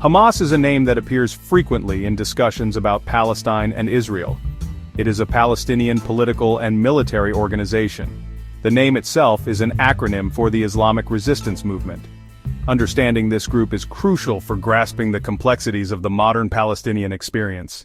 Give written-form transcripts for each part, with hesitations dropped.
Hamas is a name that appears frequently in discussions about Palestine and Israel. It is a Palestinian political and military organization. The name itself is an acronym for the Islamic Resistance Movement. Understanding this group is crucial for grasping the complexities of the modern Palestinian experience.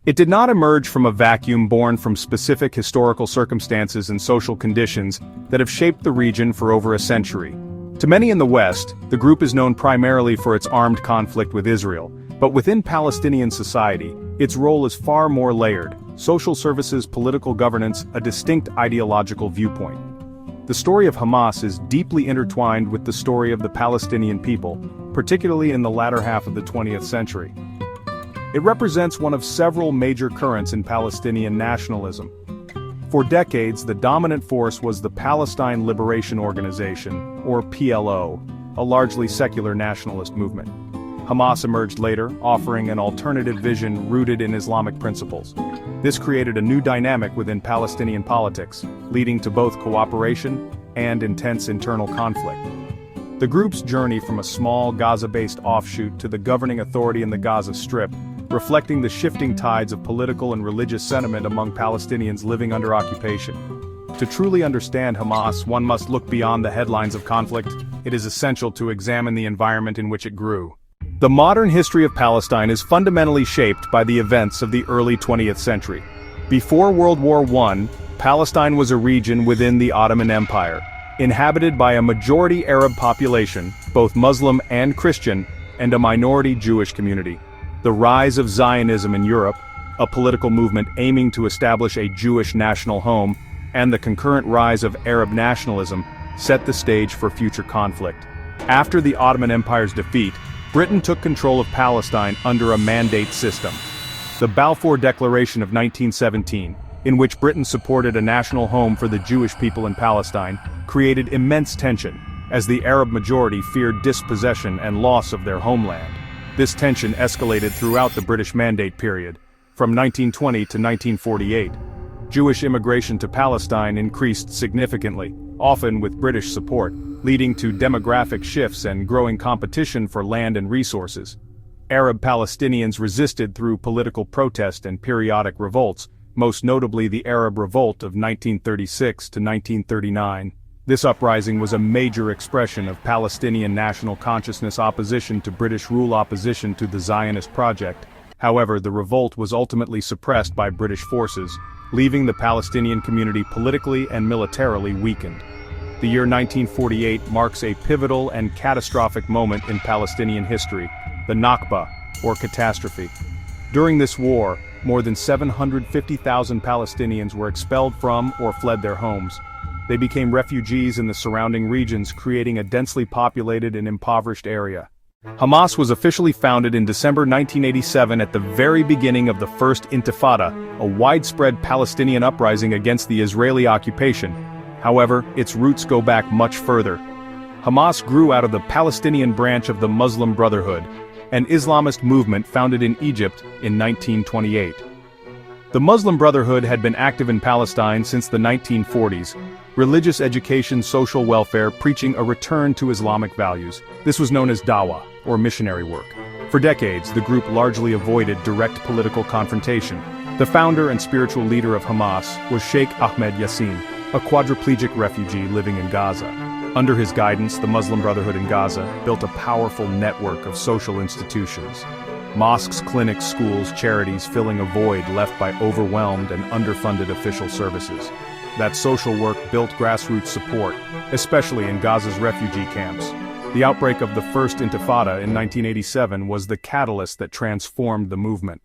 It did not emerge from a vacuum born from specific historical circumstances and social conditions that have shaped the region for over a century. To many in the West, the group is known primarily for its armed conflict with Israel, but within Palestinian society, its role is far more layered: social services, political governance, a distinct ideological viewpoint. The story of Hamas is deeply intertwined with the story of the Palestinian people, particularly in the latter half of the 20th century. It represents one of several major currents in Palestinian nationalism. For decades, the dominant force was the Palestine Liberation Organization, or PLO, a largely secular nationalist movement. Hamas emerged later, offering an alternative vision rooted in Islamic principles. This created a new dynamic within Palestinian politics, leading to both cooperation and intense internal conflict. The group's journey from a small Gaza-based offshoot to the governing authority in the Gaza Strip, reflecting the shifting tides of political and religious sentiment among Palestinians living under occupation. To truly understand Hamas, one must look beyond the headlines of conflict. It is essential to examine the environment in which it grew. The modern history of Palestine is fundamentally shaped by the events of the early 20th century. Before World War I, Palestine was a region within the Ottoman Empire, inhabited by a majority Arab population, both Muslim and Christian, and a minority Jewish community. The rise of Zionism in Europe, a political movement aiming to establish a Jewish national home, and the concurrent rise of Arab nationalism set the stage for future conflict. After the Ottoman Empire's defeat, Britain took control of Palestine under a mandate system. The Balfour Declaration of 1917, in which Britain supported a national home for the Jewish people in Palestine, created immense tension, as the Arab majority feared dispossession and loss of their homeland. This tension escalated throughout the British Mandate period, from 1920 to 1948. Jewish immigration to Palestine increased significantly, often with British support, leading to demographic shifts and growing competition for land and resources. Arab Palestinians resisted through political protest and periodic revolts, most notably the Arab Revolt of 1936 to 1939. This uprising was a major expression of Palestinian national consciousness, opposition to British rule, opposition to the Zionist project. However, the revolt was ultimately suppressed by British forces, leaving the Palestinian community politically and militarily weakened. The year 1948 marks a pivotal and catastrophic moment in Palestinian history, the Nakba, or catastrophe. During this war, more than 750,000 Palestinians were expelled from or fled their homes. They became refugees in the surrounding regions, creating a densely populated and impoverished area. Hamas was officially founded in December 1987 at the very beginning of the First Intifada, a widespread Palestinian uprising against the Israeli occupation. However, its roots go back much further. Hamas grew out of the Palestinian branch of the Muslim Brotherhood, an Islamist movement founded in Egypt in 1928. The Muslim Brotherhood had been active in Palestine since the 1940s, religious education, social welfare, preaching a return to Islamic values. This was known as dawah, or missionary work. For decades, the group largely avoided direct political confrontation. The founder and spiritual leader of Hamas was Sheikh Ahmed Yassin, a quadriplegic refugee living in Gaza. Under his guidance, the Muslim Brotherhood in Gaza built a powerful network of social institutions. Mosques, clinics, schools, charities, filling a void left by overwhelmed and underfunded official services. That social work built grassroots support, especially in Gaza's refugee camps. The outbreak of the First Intifada in 1987 was the catalyst that transformed the movement.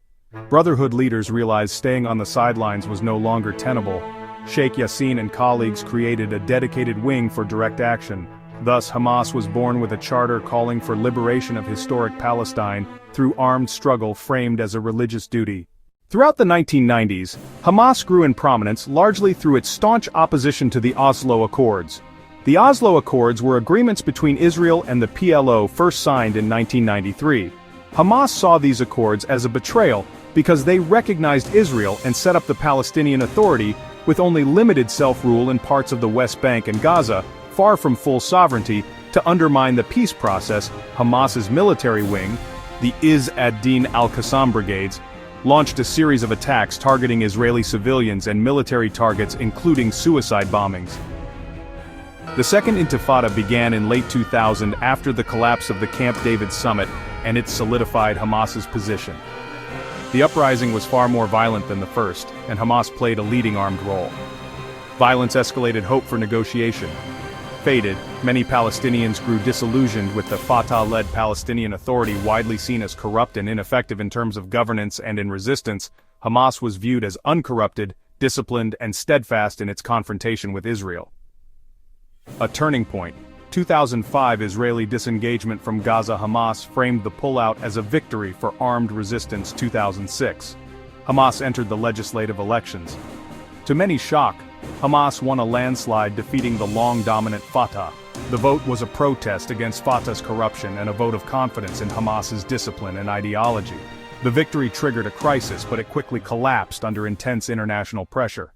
Brotherhood leaders realized staying on the sidelines was no longer tenable. Sheikh Yassin and colleagues created a dedicated wing for direct action. Thus, Hamas was born with a charter calling for liberation of historic Palestine through armed struggle framed as a religious duty. Throughout the 1990s, Hamas grew in prominence largely through its staunch opposition to the Oslo Accords. The Oslo Accords were agreements between Israel and the PLO first signed in 1993. Hamas saw these accords as a betrayal because they recognized Israel and set up the Palestinian Authority with only limited self-rule in parts of the West Bank and Gaza, far from full sovereignty. To undermine the peace process, Hamas's military wing, the Izz ad-Din al-Qassam brigades, launched a series of attacks targeting Israeli civilians and military targets, including suicide bombings. The Second Intifada began in late 2000 after the collapse of the Camp David summit, and it solidified Hamas's position. The uprising was far more violent than the first, and Hamas played a leading armed role. Violence escalated, hope for negotiation faded, many Palestinians grew disillusioned with the Fatah-led Palestinian Authority, widely seen as corrupt and ineffective in terms of governance and in resistance. Hamas was viewed as uncorrupted, disciplined, and steadfast in its confrontation with Israel. A turning point. 2005 Israeli disengagement from Gaza. Hamas framed the pullout as a victory for armed resistance. 2006. Hamas entered the legislative elections. To many shock, Hamas won a landslide, defeating the long-dominant Fatah. The vote was a protest against Fatah's corruption and a vote of confidence in Hamas's discipline and ideology. The victory triggered a crisis, but it quickly collapsed under intense international pressure.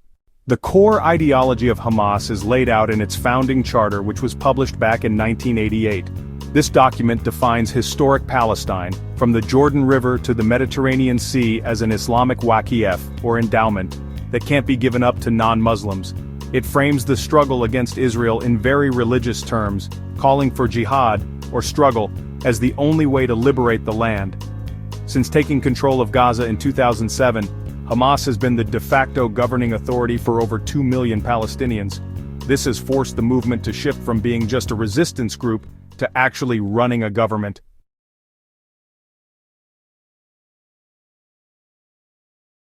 The core ideology of Hamas is laid out in its founding charter, which was published back in 1988. This document defines historic Palestine, from the Jordan River to the Mediterranean Sea, as an Islamic waqf, or endowment, that can't be given up to non-Muslims. It frames the struggle against Israel in very religious terms, calling for jihad, or struggle, as the only way to liberate the land. Since taking control of Gaza in 2007, Hamas has been the de facto governing authority for over 2 million Palestinians. This has forced the movement to shift from being just a resistance group to actually running a government.